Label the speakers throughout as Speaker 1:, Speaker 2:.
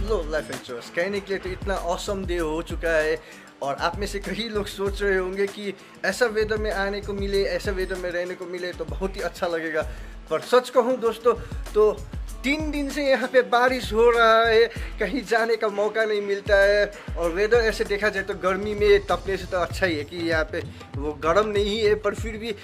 Speaker 1: Hello life insurance कहने के लिए तो इतना औसम डे हो चुका है और आप में से कई लोग सोच रहे होंगे कि ऐसा वेदर में आने को मिले, ऐसा वेदर में रहने को मिले तो बहुत ही अच्छा लगेगा। पर सच कहूँ दोस्तों तो 3 दिन से यहाँ पे बारिश हो रहा है, कहीं जाने का मौका नहीं मिलता है। और वेदर ऐसे देखा जाए तो गर्मी में तपने से तो अच्छा ही है कि यहाँ पे वो गर्म नहीं है, पर फिर भी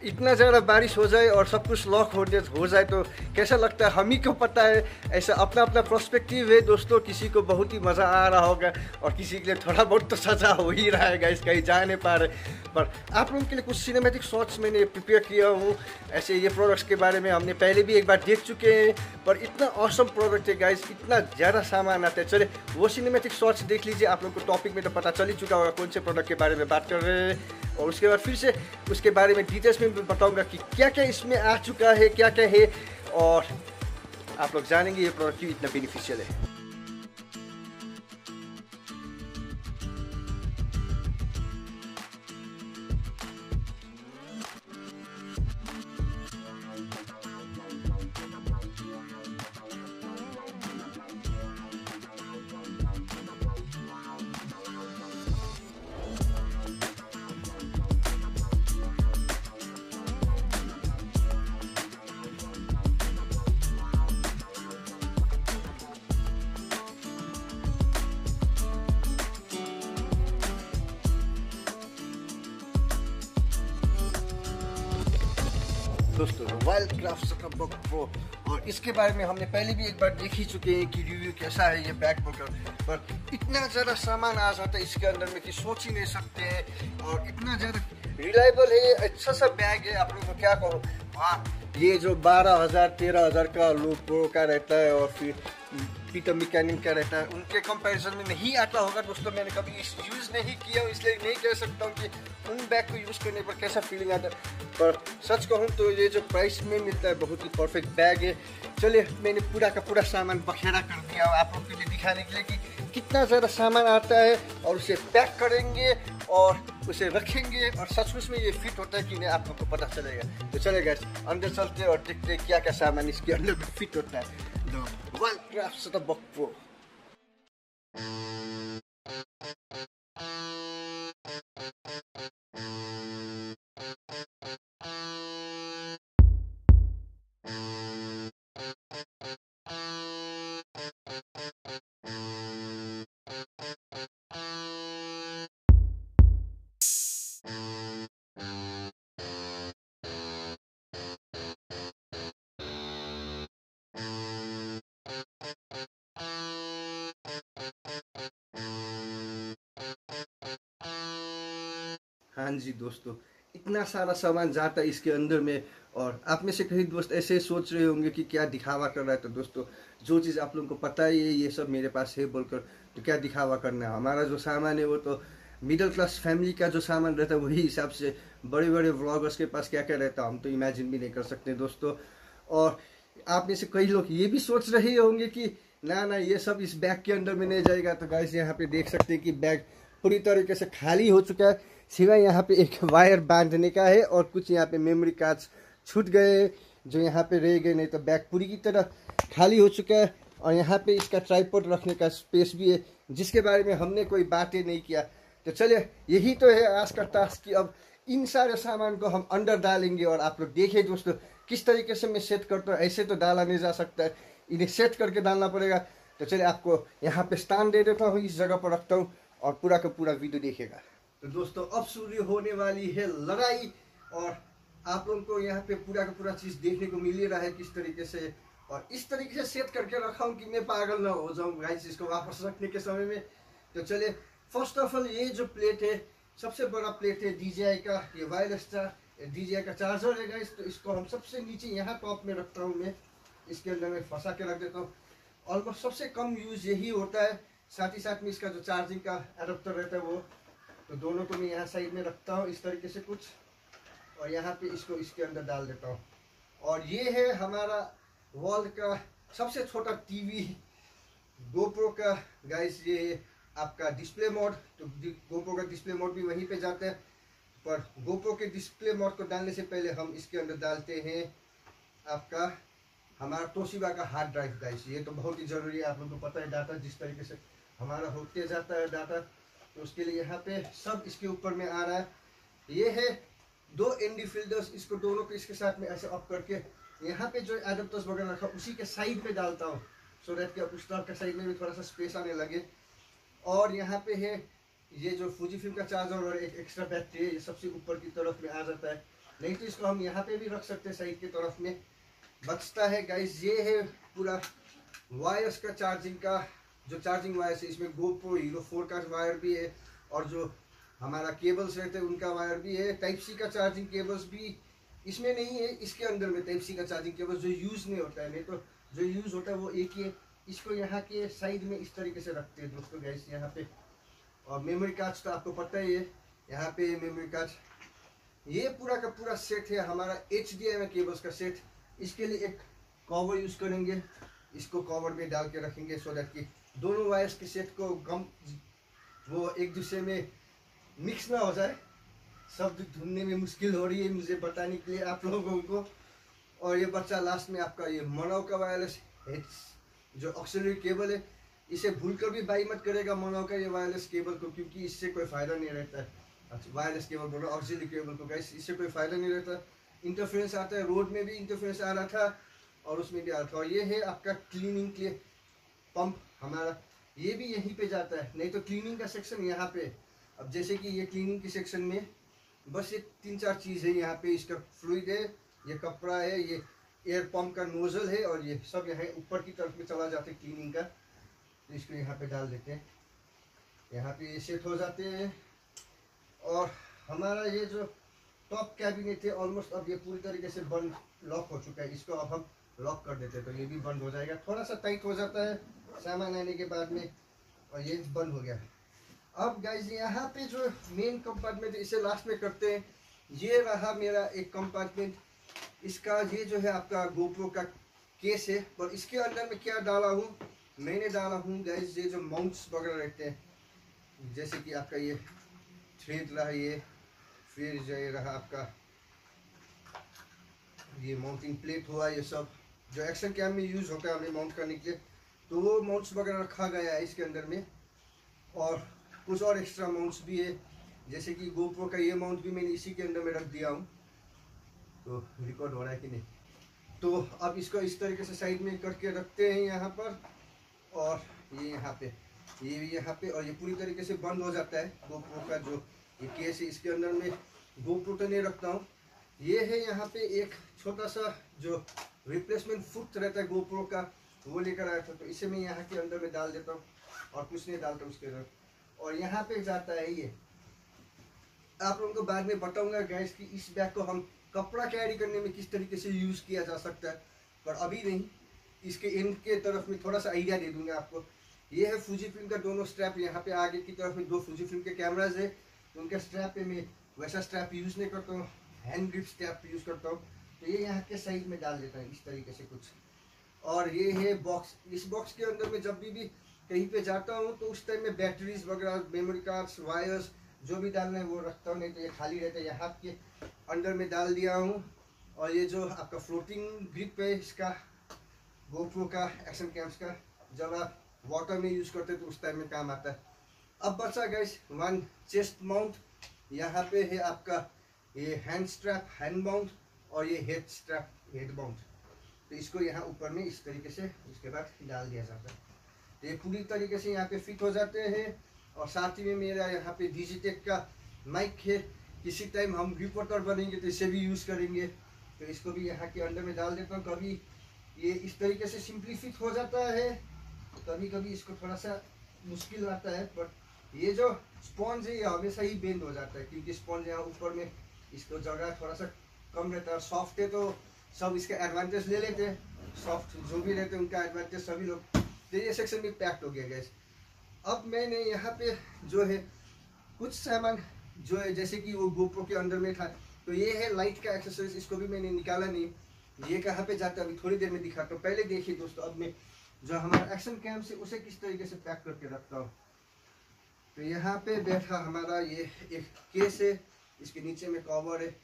Speaker 1: इतना ज़्यादा बारिश हो जाए और सब कुछ लॉक हो जाए तो कैसा लगता है हम ही को पता है। ऐसा अपना अपना पर्सपेक्टिव है दोस्तों, किसी को बहुत ही मज़ा आ रहा होगा और किसी के लिए थोड़ा बहुत तो सज़ा हो ही रहा है गाइस, कहीं जा नहीं पा रहे। पर आप लोगों के लिए कुछ सिनेमैटिक शॉट्स मैंने प्रिपेयर किया हूँ। ऐसे ये प्रोडक्ट्स के बारे में हमने पहले भी एक बार देख चुके हैं, पर इतना ऑसम प्रोडक्ट है गाइस, इतना ज़्यादा सामान आता है। चले वो सिनेमैटिक शॉट्स देख लीजिए, आप लोगों को टॉपिक में तो पता चल ही चुका होगा कौन से प्रोडक्ट के बारे में बात कर रहे हैं। और उसके बाद फिर से उसके बारे में डिटेल्स में बताऊंगा कि क्या क्या इसमें आ चुका है, क्या क्या है, और आप लोग जानेंगे ये प्रोडक्ट क्यों इतना बेनिफिशियल है। दोस्तों wild craft setup book pro, और इसके बारे में हमने पहले भी एक बार देख ही चुके हैं कि रिव्यू कैसा है ये बैग बुक। पर इतना ज़्यादा सामान आ जाता है इसके अंदर में कि सोच ही नहीं सकते हैं, और इतना ज़्यादा रिलायबल है, अच्छा सा बैग है। आप लोगों को क्या कहूँ, हाँ ये जो 12,000 13,000 का लूप प्रो का रहता है और फिर पीटर मैकेनिक का रहता है, उनके कंपैरिजन में नहीं आता होगा दोस्तों। मैंने कभी यूज़ नहीं किया हूँ इसलिए नहीं कह सकता हूँ कि उन बैग को यूज़ करने पर कैसा फीलिंग आता है। पर सच कहूँ तो ये जो प्राइस में मिलता है बहुत ही परफेक्ट बैग है। चलिए मैंने पूरा का पूरा सामान बखेड़ा कर दिया आप लोग के लिए दिखाने के लिए कि कितना ज़्यादा सामान आता है, और उसे पैक करेंगे और उसे रखेंगे और सचमुच में ये फिट होता है कि नहीं आप लोग को पता चलेगा। तो चलेगा अंदर चलते और देखते क्या क्या सामान इसके अंदर में फिट होता है। Wild craft setup book pro. हाँ जी दोस्तों, इतना सारा सामान जाता है इसके अंदर में, और आप में से कई दोस्त ऐसे सोच रहे होंगे कि क्या दिखावा कर रहा है। तो दोस्तों जो चीज़ आप लोगों को पता ही है ये सब मेरे पास है बोलकर, तो क्या दिखावा करना है। हमारा जो सामान है वो तो मिडिल क्लास फैमिली का जो सामान रहता है वही हिसाब से बड़े बड़े व्लॉगर्स के पास क्या क्या रहता है हम तो इमेजिन भी नहीं कर सकते दोस्तों। और आप में से कई लोग ये भी सोच रहे होंगे कि ना ना ये सब इस बैग के अंदर में नहीं जाएगा। तो गाइस यहाँ पे देख सकते हैं कि बैग पूरी तरीके से खाली हो चुका है, सिवाय यहाँ पे एक वायर बांधने का है और कुछ यहाँ पे मेमोरी कार्ड्स छूट गए जो यहाँ पे रह गए, नहीं तो बैग पूरी की तरह खाली हो चुका है। और यहाँ पे इसका ट्राइपॉड रखने का स्पेस भी है जिसके बारे में हमने कोई बातें नहीं किया। तो चलिए यही तो है आज का टास्क कि अब इन सारे सामान को हम अंदर डालेंगे और आप लोग देखिए दोस्तों किस तरीके से मैं सेट करता हूँ। ऐसे तो डाला नहीं जा सकता है, इन्हें सेट करके डालना पड़ेगा। तो चलिए आपको यहाँ पे स्टैंड दे देता हूँ, इस जगह पर रखता हूँ और पूरा का पूरा वीडियो देखेगा। तो दोस्तों अब शुरू होने वाली है लड़ाई, और आप लोगों को यहाँ पे पूरा का पूरा चीज़ देखने को मिल ही रहा है किस तरीके से, और इस तरीके से सेट करके रखा हूँ कि मैं पागल ना हो जाऊँ गाइस इसको वापस रखने के समय में। तो चलिए फर्स्ट ऑफ ऑल ये जो प्लेट है सबसे बड़ा प्लेट है DJI का, ये वायरलेस DJI का चार्जर है गाइस। तो इसको हम सबसे नीचे यहाँ टॉप में रखता हूँ, मैं इसके अंदर में फंसा के रख देता हूँ। ऑलमोस्ट सबसे कम यूज यही होता है, साथ ही साथ में इसका जो चार्जिंग का एडाप्टर रहता है वो, तो दोनों को मैं यहाँ साइड में रखता हूँ इस तरीके से कुछ, और यहाँ पे इसको इसके अंदर डाल देता हूँ। और ये है हमारा वर्ल्ड का सबसे छोटा टीवी GoPro का गाइस, ये आपका डिस्प्ले मोड। तो GoPro का डिस्प्ले मोड भी वहीं पे जाता है, पर GoPro के डिस्प्ले मोड को डालने से पहले हम इसके अंदर डालते हैं आपका हमारा तोशिबा का हार्ड ड्राइव गाइस, ये तो बहुत ही ज़रूरी है। आप लोगों को पता है डाटा जिस तरीके से हमारा होते जाता है डाटा, तो उसके लिए यहाँ पे सब इसके ऊपर में आ रहा है। ये है 2 ND फिल्टर्स, इसको दोनों को इसके साथ में ऐसे ऑफ करके यहाँ पे जो एडाप्टर्स वगैरह रखा उसी के साइड पे डालता हूँ, सो दैट कि अब उस तरफ के साइड में भी थोड़ा सा स्पेस आने लगे। और यहाँ पे है ये जो फुजीफिल्म का चार्जर और एक एक्स्ट्रा बैटरी है, ये सबसे ऊपर की तरफ में आ जाता है। नहीं तो इसको हम यहाँ पे भी रख सकते हैं, साइड की तरफ में बचता है गाइस। ये है पूरा वायर्स का चार्जिंग का, जो चार्जिंग वायर्स है इसमें GoPro Hero 4 का वायर भी है, और जो हमारा केबल्स रहते हैं उनका वायर भी है। टाइप सी का चार्जिंग केबल्स भी इसमें नहीं है, इसके अंदर में टाइप सी का चार्जिंग केबल्स जो यूज़ नहीं होता है, नहीं तो जो यूज़ होता है वो एक ही है। इसको यहाँ के साइड में इस तरीके से रखते हैं दोस्तों गाइस यहाँ पे। और मेमोरी कार्ड्स तो आपको पता ही है, यहाँ पे मेमोरी कार्ड, ये पूरा का पूरा सेट है हमारा HDMI केबल्स का सेट। इसके लिए एक कवर यूज़ करेंगे, इसको कवर में डाल के रखेंगे सो दैट कि दोनों वायर्स के सेट को वो एक दूसरे में मिक्स ना हो जाए। शब्द ढूंढने में मुश्किल हो रही है मुझे बताने के लिए आप लोगों को। और ये बच्चा लास्ट में आपका ये मोनो का वायरलेस जो ऑक्सिलरी केबल है, इसे भूलकर भी बाई मत करेगा मोनो का ये वायरलेस केबल को, क्योंकि इससे कोई फ़ायदा नहीं रहता है। अच्छा, वायरलेस केबल बोलो, ऑक्सिलरी केबल को गाइस, इससे कोई फ़ायदा नहीं रहता। इंटरफेरेंस आता है, रोड में भी इंटरफेरेंस आ रहा था और उसमें भी आ रहा था। और ये है आपका क्लीनिंग के लिए पंप हमारा, ये भी यहीं पे जाता है। नहीं तो क्लीनिंग का सेक्शन यहाँ पे, अब जैसे कि ये क्लीनिंग के सेक्शन में बस ये 3-4 चीज़ है यहाँ पे। इसका फ्लूइड है, ये कपड़ा है, ये एयर पंप का नोजल है, और ये सब यहाँ ऊपर की तरफ में चला जाता है क्लीनिंग का। तो इसको यहाँ पे डाल देते हैं, यहाँ पे ये सेट हो जाते हैं। और हमारा ये जो टॉप कैबिनेट है ऑलमोस्ट अब ये पूरी तरीके से बंद लॉक हो चुका है। इसको अब हम लॉक कर देते हैं तो ये भी बंद हो जाएगा। थोड़ा सा टाइट हो जाता है सामान आने के बाद में, और ये बंद हो गया। अब गाइज यहाँ पे जो मेन कंपार्टमेंट है इसे लास्ट में करते हैं। ये रहा मेरा एक कंपार्टमेंट, इसका ये जो है आपका GoPro का केस है। और इसके अंदर में क्या डाला हूँ, मैंने डाला हूँ गाइज ये जो माउंट्स वगैरह रहते हैं, जैसे कि आपका ये थ्रेड रहा, ये फिर जो ये रहा आपका ये माउंटिंग प्लेट हुआ, ये सब जो एक्शन कैम में यूज़ होता है हमें माउंट करने के लिए, तो वो माउंट्स वगैरह रखा गया है इसके अंदर में। और कुछ और एक्स्ट्रा माउंट्स भी है, जैसे कि GoPro का ये माउंट भी मैंने इसी के अंदर में रख दिया हूँ। तो रिकॉर्ड हो रहा है कि नहीं, तो अब इसको इस तरीके से साइड में करके रखते हैं यहाँ पर। और ये यहाँ पे, ये भी यहाँ पे, और ये पूरी तरीके से बंद हो जाता है। GoPro का जो ये केस है इसके अंदर में GoPro तो नहीं रखता हूँ। ये है यहाँ पे एक छोटा सा जो रिप्लेसमेंट फुट रहता है GoPro का, वो लेकर आया था, तो इसे मैं यहाँ के अंदर में डाल देता हूँ और कुछ नहीं डालता उसके अंदर। और यहाँ पे जाता है ये, आप लोगों को बाद में बताऊंगा गैस कि इस बैग को हम कपड़ा कैरी करने में किस तरीके से यूज़ किया जा सकता है, पर अभी नहीं। इसके एंड के तरफ में थोड़ा सा आइडिया दे दूंगा आपको। ये है फुजीफिल्म का दोनों स्ट्रैप, यहाँ पे आगे की तरफ में 2 फुजीफिल्म के कैमराज है, उनका स्ट्रैप पे मैं वैसा स्ट्रैप यूज़ नहीं करता हूँ, हैंड ग्रिप स्ट्रैप यूज़ करता हूँ। तो ये यहाँ के साइड में डाल देता है इस तरीके से कुछ। और ये है बॉक्स, इस बॉक्स के अंदर में जब भी कहीं पे जाता हूँ तो उस टाइम में बैटरीज वगैरह, मेमोरी कार्ड्स, वायर्स जो भी डालना है वो रखता हूँ, नहीं तो ये खाली रहता है। यहाँ के अंदर में डाल दिया हूँ। और ये जो आपका फ्लोटिंग ग्रिप है इसका GoPro का एक्शन कैम्स का, जब आप वाटर में यूज़ करते हैं तो उस टाइम में काम आता है। अब बचा गाइस 1 चेस्ट माउंट, यहाँ पे है आपका ये हैंड स्ट्रैप, हैंड माउंट, और ये हेड स्ट्रैप, हेड माउंट। तो इसको यहाँ ऊपर में इस तरीके से उसके बाद डाल दिया जाता है, तो ये पूरी तरीके से यहाँ पे फिट हो जाते हैं। और साथ ही में मेरा यहाँ पे डिजिटेक का माइक है, किसी टाइम हम रिपोर्टर बनेंगे तो इसे भी यूज़ करेंगे, तो इसको भी यहाँ के अंदर में डाल देता हूँ। कभी ये इस तरीके से सिंपली फिट हो जाता है, कभी कभी इसको थोड़ा सा मुश्किल आता है, बट ये जो स्पॉन्ज है ये हमेशा ही बेंड हो जाता है, क्योंकि स्पॉन्ज यहाँ ऊपर में इसको जगह थोड़ा सा कम रहता है। सॉफ्ट है तो सब इसका एडवांटेज ले लेते हैं, सॉफ्ट जो भी रहते हैं उनका एडवांटेज सभी लोग। तो ये सेक्शन भी पैक्ड हो गया गैस। अब मैंने यहाँ पे जो है कुछ सामान जो है, जैसे कि वो GoPro के अंदर में था, तो ये है लाइट का एक्सेसरीज, इसको भी मैंने निकाला नहीं, ये कहाँ पे जाता है अभी थोड़ी देर में दिखाता हूँ। पहले देखिए दोस्तों, अब मैं जो हमारा एक्शन कैम से उसे किस तरीके से पैक करके रखता हूँ। तो यहाँ पे बैठा हमारा ये एक केस है, इसके नीचे में कवर है,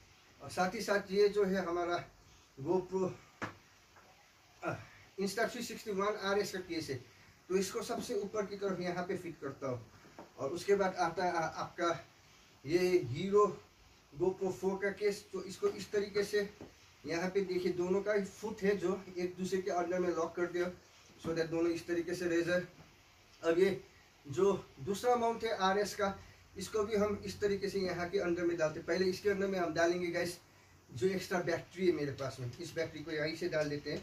Speaker 1: और साथ ही साथ ये जो है हमारा GoPro Insta360 RS का केस है, तो इसको सबसे ऊपर की तरफ यहाँ पे फिट करता हूँ। और उसके बाद आता है आपका ये हीरो GoPro 4 का केस। तो इसको इस तरीके से यहाँ पे देखिए दोनों का फुट है जो एक दूसरे के अंदर में लॉक कर दिया, सो दैट दोनों इस तरीके से रह जाए। अब ये जो दूसरा माउंट है RS का, इसको भी हम इस तरीके से यहाँ के अंदर में डालते। पहले इसके अंदर में हम डालेंगे गाइस जो एक्स्ट्रा बैटरी है मेरे पास में, इस बैटरी को यहीं से डाल देते हैं।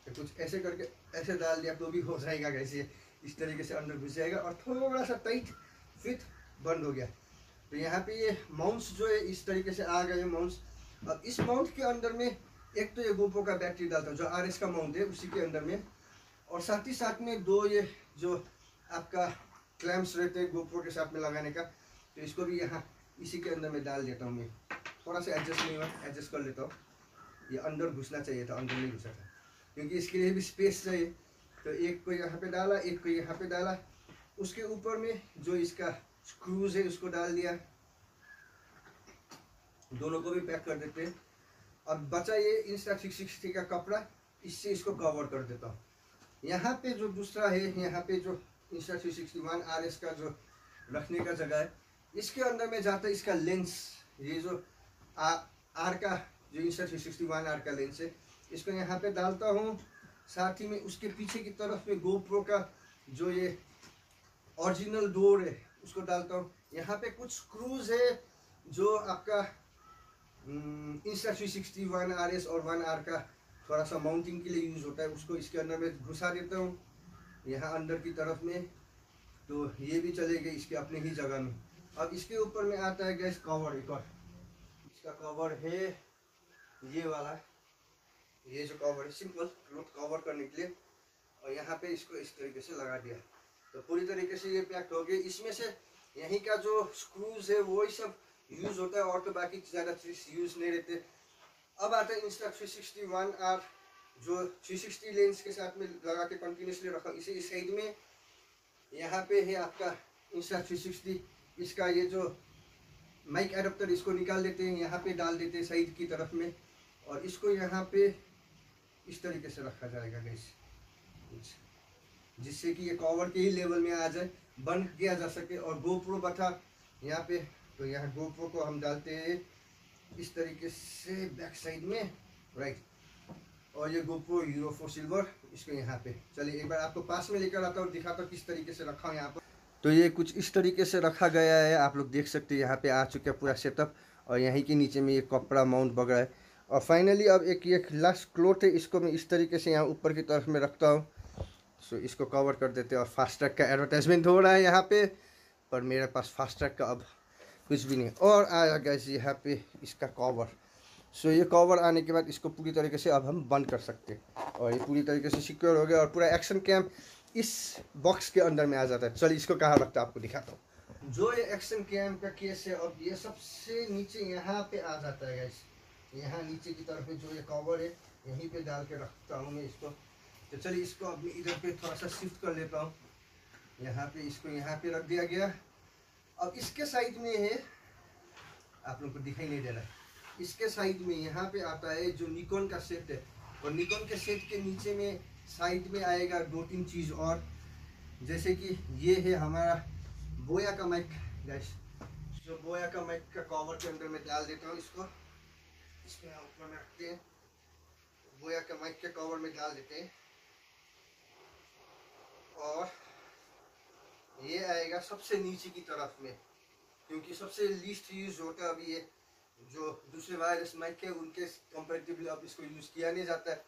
Speaker 1: तो कुछ ऐसे करके ऐसे डाल दिया तो भी हो जाएगा गाइस, ये इस तरीके से अंदर घुस जाएगा और थोड़ा सा टाइट फिट बंद हो गया। तो यहाँ पे ये माउंट्स जो है इस तरीके से आ गए माउंट्स। अब इस माउंट के अंदर में एक तो ये GoPro का बैटरी डालता हूँ जो RS का माउंट है उसी के अंदर में, और साथ ही साथ में दो ये जो आपका क्लैम्प्स रहते हैं GoPro के साथ में लगाने का, तो इसको भी यहाँ इसी के अंदर में डाल देता हूँ मैं। थोड़ा सा एडजस्ट नहीं हुआ, एडजस्ट कर लेता हूँ। ये अंदर घुसना चाहिए था, अंदर नहीं घुसा था क्योंकि इसके लिए भी स्पेस चाहिए। तो एक को यहाँ पे डाला, एक को यहाँ पे डाला, उसके ऊपर में जो इसका स्क्रूज है उसको डाल दिया, दोनों को भी पैक कर देते हैं। अब बचा ये Insta360 का कपड़ा, इससे इसको कवर कर देता हूँ। यहाँ पे जो दूसरा है, यहाँ पे जो Insta360 RS का जो रखने का जगह है, इसके अंदर में जाता है इसका लेंस। ये जो आर का जो Insta360 R का लेंस है, इसको यहाँ पे डालता हूँ। साथ ही में उसके पीछे की तरफ में GoPro का जो ये ओरिजिनल डोर है उसको डालता हूँ। यहाँ पे कुछ स्क्रूज है जो आपका Insta360 RS और 1R का थोड़ा सा माउंटिंग के लिए यूज़ होता है, उसको इसके अंदर में घुसा देता हूँ यहाँ अंदर की तरफ में। तो ये भी चले गए इसके अपने ही जगह में। अब इसके ऊपर में आता है गैस कवर, एक और इसका कवर है ये वाला, ये जो कवर है सिंपल क्लॉथ कवर करने के लिए, और यहाँ पे इसको इस तरीके से लगा दिया तो पूरी तरीके से ये पैक हो गया। इसमें से यहीं का जो स्क्रूज है वो ही सब यूज़ होता है और तो बाकी ज़्यादा चीज़ यूज़ नहीं रहते। अब आता है Insta360 R जो 360 लेंस के साथ में लगा के कंटिन्यूसली रखा। इसे इस साइड में यहाँ पे है आपका Insta360, इसका ये जो माइक एडाप्टर इसको निकाल देते हैं, यहाँ पे डाल देते हैं साइड की तरफ में, और इसको यहाँ पे इस तरीके से रखा जाएगा गैस, जिससे कि ये कवर के ही लेवल में आ जाए, बंद किया जा सके। और GoPro बैठा यहाँ पे, तो यहाँ GoPro को हम डालते हैं इस तरीके से बैक साइड में, राइट। और ये GoPro Hero 4 सिल्वर, इसको यहाँ पे चलिए एक बार आपको पास में लेकर आता हूँ, दिखाता हूँ किस तरीके से रखा हूँ यहाँ पर। तो ये कुछ इस तरीके से रखा गया है, आप लोग देख सकते हैं यहाँ पे आ चुका है पूरा सेटअप, और यहीं के नीचे में ये कपड़ा माउंट वगैरह है। और फाइनली अब एक ये लास्ट क्लॉथ है, इसको मैं इस तरीके से यहाँ ऊपर की तरफ में रखता हूँ। सो इसको कवर कर देते हैं। और फास्ट ट्रैक का एडवर्टाइजमेंट हो रहा है यहाँ पे, पर मेरे पास फास्ट ट्रैक का अब कुछ भी नहीं। और आया गैस यहाँ पे इसका कवर। सो ये कवर आने के बाद इसको पूरी तरीके से अब हम बंद कर सकते हैं, और ये पूरी तरीके से सिक्योर हो गया, और पूरा एक्शन कैम इस बॉक्स के अंदर में आ जाता है। चलिए इसको कहाँ रखता है आपको दिखाता हूँ। जो ये एक्शन कैम का केस है, अब ये सबसे नीचे यहाँ पे आ जाता है गैस, यहाँ नीचे की तरफ में जो ये कवर है यहीं पे डाल के रखता हूँ मैं इसको। तो चलिए इसको अब मैं इधर पे थोड़ा सा शिफ्ट कर लेता हूँ, यहाँ पे इसको यहाँ पे रख दिया गया। अब इसके साइड में है, आप लोग को दिखाई नहीं दे रहा है, इसके साइड में यहाँ पे आता है जो निकॉन का सेट है, और निकॉन के सेट के नीचे में साइड में आएगा 2-3 चीज़ और, जैसे कि ये है हमारा बोया का माइक गैस। जो बोया का माइक का कवर के अंदर में डाल देता हूँ इसको, इसमें ऊपर में रखते हैं, बोया का माइक के कवर में डाल देते हैं। और ये आएगा सबसे नीचे की तरफ में, क्योंकि सबसे लीस्ट यूज होता है अभी ये जो दूसरे वायरलेस माइक है उनके कंपैरेटिवली अब इसको यूज़ किया नहीं जाता है।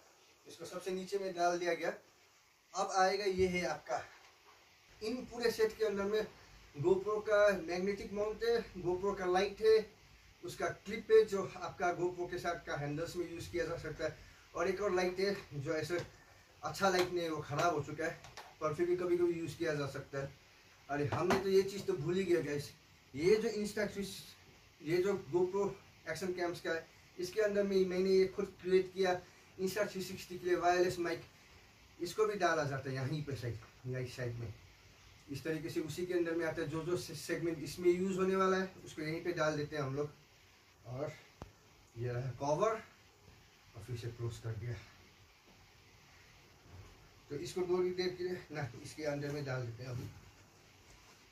Speaker 1: इसको सबसे नीचे में डाल दिया गया। अब आएगा ये है आपका, इन पूरे सेट के अंदर में GoPro का मैग्नेटिक माउंट है, GoPro का लाइट है, उसका क्लिप है जो आपका GoPro के साथ का हैंडल्स में यूज़ किया जा सकता है, और एक और लाइट है जो ऐसे अच्छा लाइट नहीं है, वो ख़राब हो चुका है, पर फिर भी कभी कभी यूज़ किया जा सकता है। अरे हमने तो ये चीज़ तो भूल ही गया गाइस, ये जो ये जो GoPro एक्शन कैम्स का है, इसके अंदर में मैंने ये खुद क्रिएट किया Insta360 के लिए वायरलेस माइक, इसको भी डाला जाता है यहीं पे साइड में इस तरीके से, उसी के अंदर में आता है। जो सेगमेंट इसमें यूज़ होने वाला है उसको यहीं पे डाल देते हैं हम लोग, और ये रहा कवर, और फिर से क्लोज कर दिया। तो इसको थोड़ी देर के लिए ना इसके अंदर में डाल देते हैं अभी,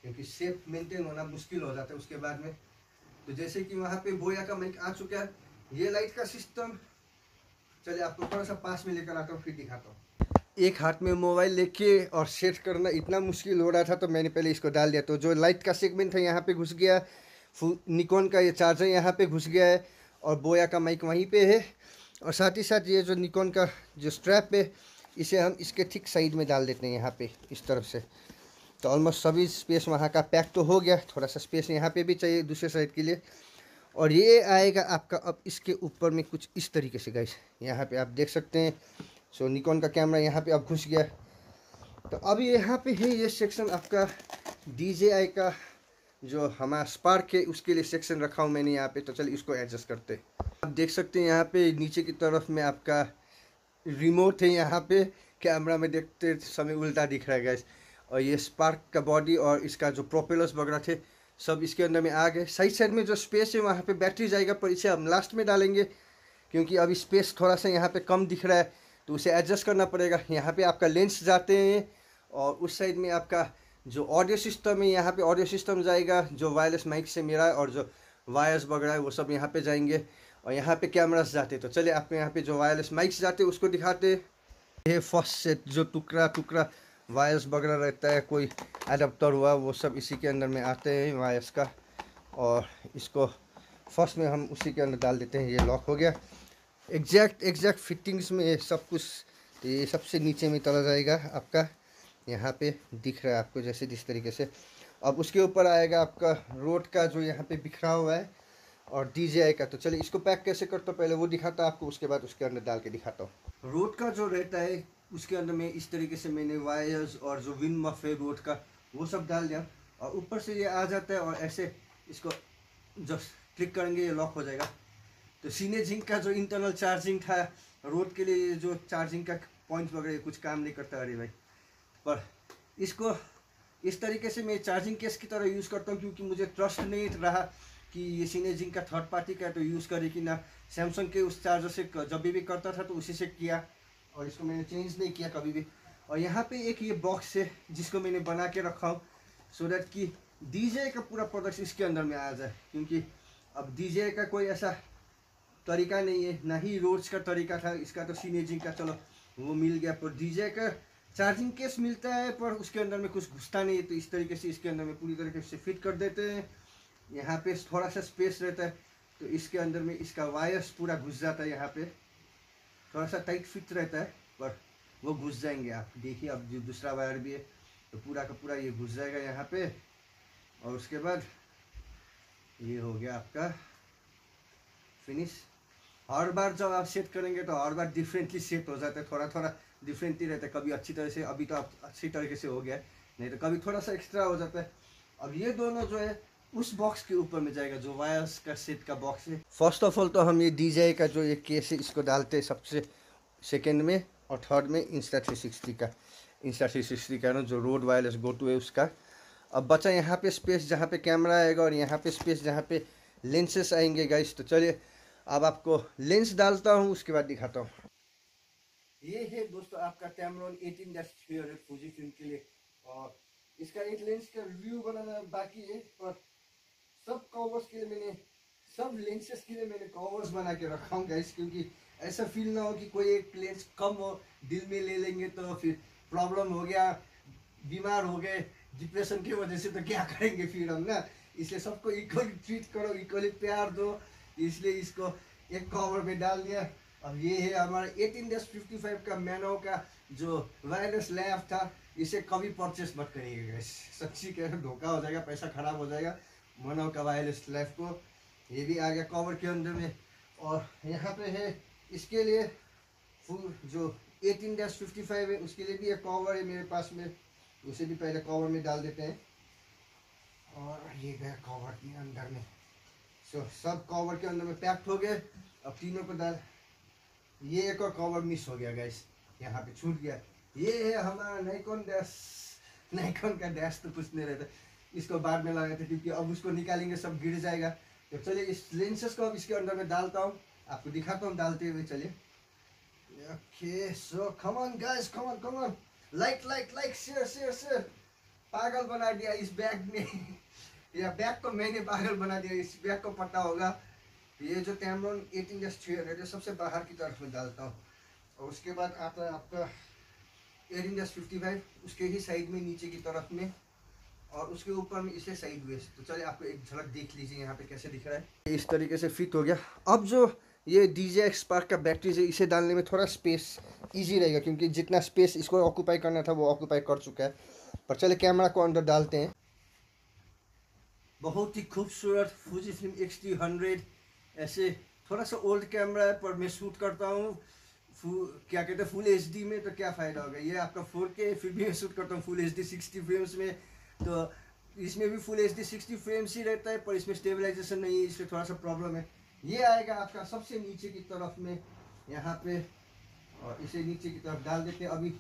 Speaker 1: क्योंकि शेप मेंटेन होना मुश्किल हो जाता है उसके बाद में। तो जैसे कि वहाँ पे बोया का माइक आ चुका है, ये लाइट का सिस्टम, चलिए आपको थोड़ा सा पास में लेकर आता हूँ फिर दिखाता हूँ। एक हाथ में मोबाइल लेके और सेट करना इतना मुश्किल हो रहा था, तो मैंने पहले इसको डाल दिया। तो जो लाइट का सेगमेंट है यहाँ पे घुस गया, निकॉन का ये चार्जर यहाँ पे घुस गया है, और बोया का माइक वहीं पे है। और साथ ही साथ ये जो निकॉन का जो स्ट्रैप है, इसे हम इसके ठीक साइड में डाल देते हैं यहाँ पे इस तरफ से। तो ऑलमोस्ट सभी स्पेस वहाँ का पैक तो हो गया, थोड़ा सा स्पेस यहाँ पे भी चाहिए दूसरे साइड के लिए। और ये आएगा आपका अब इसके ऊपर में कुछ इस तरीके से गाइस, यहाँ पे आप देख सकते हैं। सो निकॉन का कैमरा यहाँ पे अब घुस गया। तो अब यहाँ पे है ये सेक्शन आपका DJI का जो हमारा स्पार्क है उसके लिए सेक्शन रखा हूँ मैंने यहाँ पे। तो चलिए इसको एडजस्ट करते हैं। आप देख सकते हैं यहाँ पे नीचे की तरफ में आपका रिमोट है, यहाँ पे कैमरा में देखते समय उल्टा दिख रहा है गाइस। और ये स्पार्क का बॉडी और इसका जो प्रोपेलर्स वगैरह थे सब इसके अंदर में आ गए। साइड में जो स्पेस है वहाँ पे बैटरी जाएगा, पर इसे हम लास्ट में डालेंगे क्योंकि अभी स्पेस थोड़ा सा यहाँ पे कम दिख रहा है, तो उसे एडजस्ट करना पड़ेगा। यहाँ पे आपका लेंस जाते हैं, और उस साइड में आपका जो ऑडियो सिस्टम है यहाँ पे ऑडियो सिस्टम जाएगा, जो वायरलेस माइक से मेरा और जो वायर्स वगैरह है वो सब यहाँ पे जाएंगे, और यहाँ पे कैमरास जाते। तो चलिए आपको यहाँ पे जो वायरलेस माइक्स जाते उसको दिखाते। ये फर्स्ट सेट जो टुकड़ा वायर्स वगैरह रहता है, कोई एडाप्टर हुआ, वो सब इसी के अंदर में आते हैं वायर्स का। और इसको फर्स्ट में हम उसी के अंदर डाल देते हैं। ये लॉक हो गया एग्जैक्ट फिटिंग्स में सब कुछ। तो ये सबसे नीचे में चला जाएगा आपका, यहाँ पे दिख रहा है आपको जैसे जिस तरीके से। अब उसके ऊपर आएगा आपका रोड का जो यहाँ पे बिखरा हुआ है, और DJI का। तो चलिए इसको पैक कैसे करता हूँ पहले वो दिखाता हूँ आपको, उसके बाद उसके अंदर डाल के दिखाता हूँ। रोड का जो रहता है उसके अंदर में इस तरीके से मैंने वायर्स और जो विंड मफ है रोड का वो सब डाल दिया, और ऊपर से ये आ जाता है, और ऐसे इसको जस्ट क्लिक करेंगे ये लॉक हो जाएगा। तो सिनेजिंक का जो इंटरनल चार्जिंग था रोड के लिए, जो चार्जिंग का पॉइंट वगैरह कुछ काम नहीं करता अरे भाई, पर इसको इस तरीके से मैं चार्जिंग केस की तरह यूज़ करता हूँ, क्योंकि मुझे ट्रस्ट नहीं रहा कि ये सिनेजिंक का थर्ड पार्टी का तो यूज़ करे कि ना। सैमसंग के उस चार्जर से जब भी करता था तो उसी से किया, और इसको मैंने चेंज नहीं किया कभी भी। और यहाँ पे एक ये बॉक्स है जिसको मैंने बना के रखा हूँ, सो दैट कि DJI का पूरा प्रोडक्ट इसके अंदर में आ जाए, क्योंकि अब DJI का कोई ऐसा तरीका नहीं है, ना ही रोड्स का तरीका था। इसका तो सिनेजिंग का चलो वो मिल गया, पर DJI का चार्जिंग केस मिलता है पर उसके अंदर में कुछ घुसता नहीं है। तो इस तरीके से इसके अंदर में पूरी तरीके से फिट कर देते हैं। यहाँ पे थोड़ा सा स्पेस रहता है, तो इसके अंदर में इसका वायर्स पूरा घुस जाता है। यहाँ पे थोड़ा सा टाइट फिट रहता है, पर वो घुस जाएंगे। आप देखिए, अब जो दूसरा वायर भी है तो पूरा का पूरा ये घुस जाएगा यहाँ पे। और उसके बाद ये हो गया आपका फिनिश। हर बार जब आप सेट करेंगे तो हर बार डिफरेंटली सेट हो जाता है, थोड़ा थोड़ा डिफरेंट ही रहता है। कभी अच्छी तरह से, अभी तो आप अच्छी तरीके से हो गया है, नहीं तो कभी थोड़ा सा एक्स्ट्रा हो जाता है। अब ये दोनों जो है उस बॉक्स के ऊपर में जाएगा जो वायर्स का सेट का बॉक्स है। फर्स्ट ऑफ ऑल तो हम ये DJI का जो ये केस है इसको डालते हैं सबसे सेकेंड में, और थर्ड में Insta360 का ना जो रोड वायरलेस गो टू है उसका। अब बचा यहाँ पे स्पेस जहाँ पे कैमरा आएगा, और यहाँ पे स्पेस जहाँ पे लेंसेस आएंगे गाइस। तो चलिए अब आपको लेंस डालता हूँ, उसके बाद दिखाता हूँ। ये है दोस्तों आपका Tamron 18-300 फुजीफिल्म के लिए, और इसका एक लेंस का रिव्यू बनाना बाकी है, पर सब कवर्स के लिए मैंने, सब लेंसेस के लिए मैंने कवर्स बना के रखा हूँ गाइस, क्योंकि ऐसा फील ना हो कि कोई एक लेंस कम हो, दिल में ले लेंगे तो फिर प्रॉब्लम हो गया, बीमार हो गए डिप्रेशन की वजह से, तो क्या करेंगे फिर हम ना। इसलिए सबको इक्वली ट्रीट करो, इक्वली प्यार दो, इसलिए इसको एक कवर में डाल दिया। अब ये है हमारा 18-55 का मैनो का जो वायरलेस लैब था। इसे कभी परचेस मत करिएगा गाइस, सच्ची कह रहे, धोखा हो जाएगा, पैसा खराब हो जाएगा। मैनो का वायरलेस लैब को ये भी आ गया कवर के अंदर में। और यहाँ पे है इसके लिए फुल जो 18-55 है उसके लिए भी एक कवर है मेरे पास में, उसे भी पहले कवर में डाल देते हैं। और ये गया कवर के अंदर में। सब कवर के अंदर में पैक्ड हो गए। अब तीनों को डाल, ये एक और कवर मिस हो गया गाइस, यहाँ पे छूट गया। ये है हमारा नाइकॉन का डैश, तो कुछ नहीं रहता, इसको बाद में लगाते क्योंकि अब उसको निकालेंगे सब गिर जाएगा। तो चलिए इस लेंसेस को अब इसके अंदर में डालता हूँ, आपको दिखाता हूँ डालते हुए। चलिए okay, so come on guys, come on. Like like like share share share. पागल बना दिया इस बैग ने या बैग को मैंने पागल बना दिया। इस बैग को पता होगा, ये जो Tamron 18-300 सबसे बाहर की तरफ में डालता हूँ, और उसके बाद आता है आपका 18-55 उसके ही साइड में नीचे की तरफ में, और उसके ऊपर में इसे साइड वेस्ट। तो चलिए आपको एक झलक देख लीजिए यहाँ पे कैसे दिख रहा है। इस तरीके से फिट हो गया। अब जो ये DJI Spark का बैटरी है, इसे डालने में थोड़ा स्पेस इजी रहेगा, क्योंकि जितना स्पेस इसको ऑक्यूपाई करना था वो ऑक्यूपाई कर चुका है। पर चले कैमरा को अंदर डालते हैं। बहुत ही खूबसूरत Fujifilm X-T100। ऐसे थोड़ा सा ओल्ड कैमरा है, पर मैं शूट करता हूँ क्या कहते हैं फुल HD में, तो क्या फ़ायदा होगा। ये आपका 4K, फिर भी मैं शूट करता हूँ फुल HD 60 फ्रेम्स में। तो इसमें भी फुल HD 60 फ्रेम्स ही रहता है, पर इसमें स्टेबलाइजेशन नहीं है, इसलिए थोड़ा सा प्रॉब्लम है। ये आएगा आपका सबसे नीचे की तरफ में यहाँ पे, और इसे नीचे की तरफ डाल देते हैं। अभी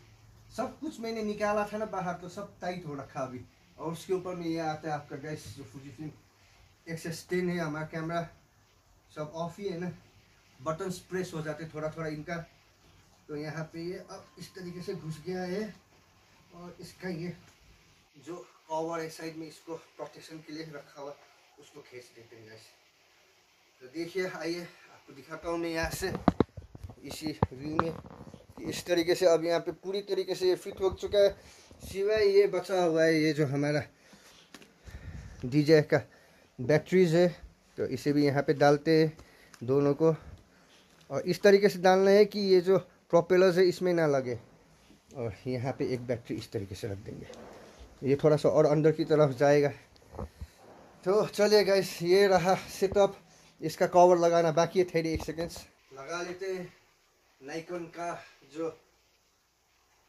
Speaker 1: सब कुछ मैंने निकाला था ना बाहर, तो सब टाइट हो रखा अभी। और उसके ऊपर में ये आता है आपका गैस जो Fujifilm X-S10 है। हमारा कैमरा सब ऑफ ही है ना, बटन प्रेस हो जाते थोड़ा थोड़ा इनका। तो यहाँ पे ये अब इस तरीके से घुस गया है, और इसका ये जो कवर है साइड में, इसको प्रोटेक्शन के लिए रखा हुआ, उसको खींच देते हैं गैस। तो देखिए, आइए आपको दिखाता हूँ मैं यहाँ से इसी व्यू में। इस तरीके से अब यहाँ पे पूरी तरीके से ये फिट हो चुका है, सिवाय ये बचा हुआ है ये जो हमारा DJI का बैटरीज है। तो इसे भी यहाँ पे डालते हैं दोनों को, और इस तरीके से डालना है कि ये जो प्रोपेलर्स है इसमें ना लगे। और यहाँ पे एक बैटरी इस तरीके से रख देंगे, ये थोड़ा सा और अंदर की तरफ जाएगा। तो चलिए गाइस, ये रहा सेटअप। इसका कवर लगाना बाकी है, 31 सेकेंड्स लगा लेते हैं। नाइकॉन का जो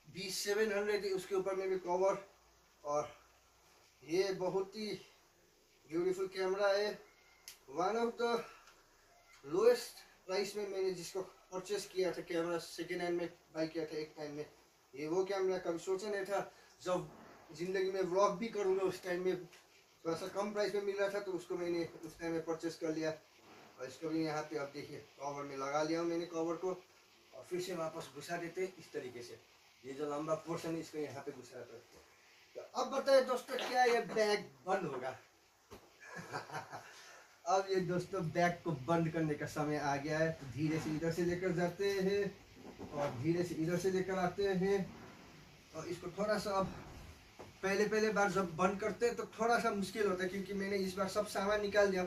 Speaker 1: B700 है उसके ऊपर में भी कवर, और ये बहुत ही ब्यूटीफुल कैमरा है। One of the lowest price में मैंने जिसको परचेस किया था कैमरा, सेकेंड हैंड में बाई किया था एक टाइम में। ये वो कैमरा कभी सोचा नहीं था, जब ज़िंदगी में व्लॉग भी करूँगा उस टाइम में थोड़ा सा कम प्राइस में मिल रहा था, तो उसको मैंने उस टाइम में परचेस कर लिया। और इसको भी यहाँ पे अब देखिए कवर में लगा लिया हूँ मैंने कवर को, और फिर से वापस घुसा देते हैं इस तरीके से। ये जो लंबा पोर्शन है इसको यहाँ पे घुसा देते हैं। तो अब बताए दोस्तों, क्या ये बैग बंद होगा? अब ये दोस्तों बैग को बंद करने का समय आ गया है। तो धीरे से इधर से लेकर जाते हैं, और धीरे से इधर से लेकर आते हैं, और इसको थोड़ा सा अब पहले बार जब बंद करते हैं तो थोड़ा सा मुश्किल होता है, क्योंकि मैंने इस बार सब सामान निकाल दिया,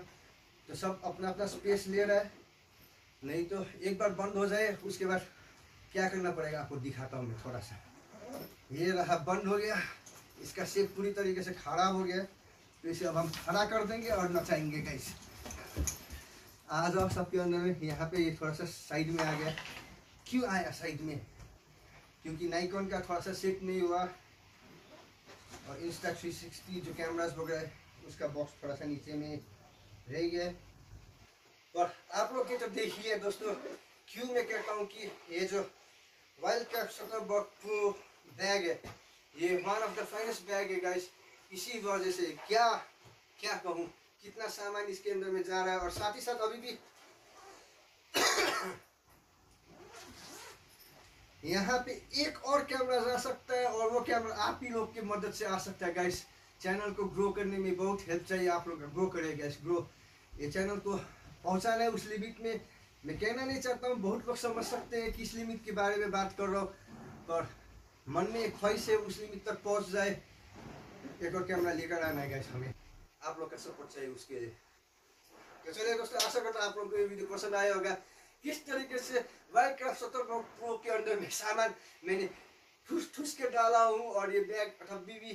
Speaker 1: तो सब अपना अपना स्पेस ले रहा है। नहीं तो एक बार बंद हो जाए, उसके बाद क्या करना पड़ेगा आपको दिखाता हूँ मैं थोड़ा सा। ये रहा, बंद हो गया, इसका शेप पूरी तरीके से खराब हो गया। तो इसे अब हम खड़ा कर देंगे और नचाएंगे गाइस। आ जाओ सबके अंदर में। यहाँ पे ये थोड़ा सा साइड में आ गया। क्यों आया साइड में? क्योंकि नाइकॉन का थोड़ा सा सेट नहीं हुआ, और Insta360 जो कैमरास वगैरह उसका बॉक्स थोड़ा सा नीचे में रह गया। और आप लोग के तो देखिए दोस्तों, क्यों मैं कहता हूँ कि ये जो वाइल्डक्राफ्ट शटरबग प्रो बैग है, ये one of the finest bag है गाइस। इसी वजह से क्या कहूँ, कितना सामान इसके अंदर में जा रहा है। और साथ ही साथ अभी भी यहाँ पे एक और कैमरा जा सकता है, और वो कैमरा आप ही लोग की मदद से आ सकता है गाइस। चैनल को ग्रो करने में बहुत हेल्प चाहिए आप लोग का। ग्रो करें गाइस, ग्रो। ये चैनल को पहुँचाना है उस लिमिट में। मैं कहना नहीं चाहता हूँ, बहुत लोग समझ सकते हैं किस लिमिट के बारे में बात कर रहा हूँ, पर मन में एक ख्वाहिश है उस लिमिट तक पहुँच जाए। एक और कैमरा लेकर आना है गाइस, हमें आप लोग का सपोर्ट चाहिए उसके लिए। तो चलिए दोस्तों, आशा करता हूँ आप लोगों को ये वीडियो पसंद आया होगा। किस तरीके से वाइल्डक्राफ्ट शटरबग प्रो के अंदर में सामान मैंने ठूस के डाला हूँ, और ये बैग कभी भी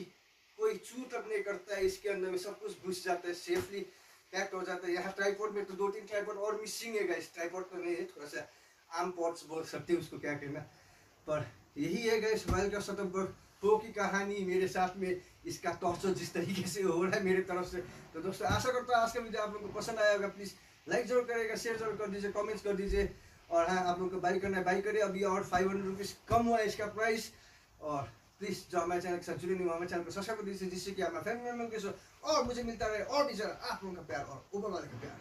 Speaker 1: कोई छू तक नहीं करता है। इसके अंदर में सब कुछ घुस जाता है, सेफली पैक्ड हो जाता है। यहाँ ट्राइपॉड में तो 2-3 ट्राइपॉड और मिसिंग है गाइस। ट्राइपॉड तो नहीं है, थोड़ा सा आर्म पॉड्स बोल सकते हैं उसको, क्या कहना। पर यही है गाइस वाइल्डक्राफ्ट शटरबग प्रो की कहानी मेरे साथ में। इसका टॉर्चर जिस तरीके से हो रहा है मेरे तरफ से। तो दोस्तों, आशा करता हूँ आज का वीडियो आप लोगों को पसंद आया होगा। प्लीज़ लाइक जरूर करेगा, शेयर जरूर कर दीजिए, कमेंट्स कर दीजिए। और हाँ, आप लोग को बाई करना है बाई करिए। अभी और 500 रुपीज़ कम हुआ है इसका प्राइस। और प्लीज़ जो हमारे चैनल के साथ जुड़े नहीं, हमारे चैनल को सब्सक्राइब कर दीजिए, जिससे कि हमारे फैमिली मेम्बर के साथ और मुझे मिलता रहे और भी ज़रा आप लोगों का प्यार और ऊपर वाले का प्यार।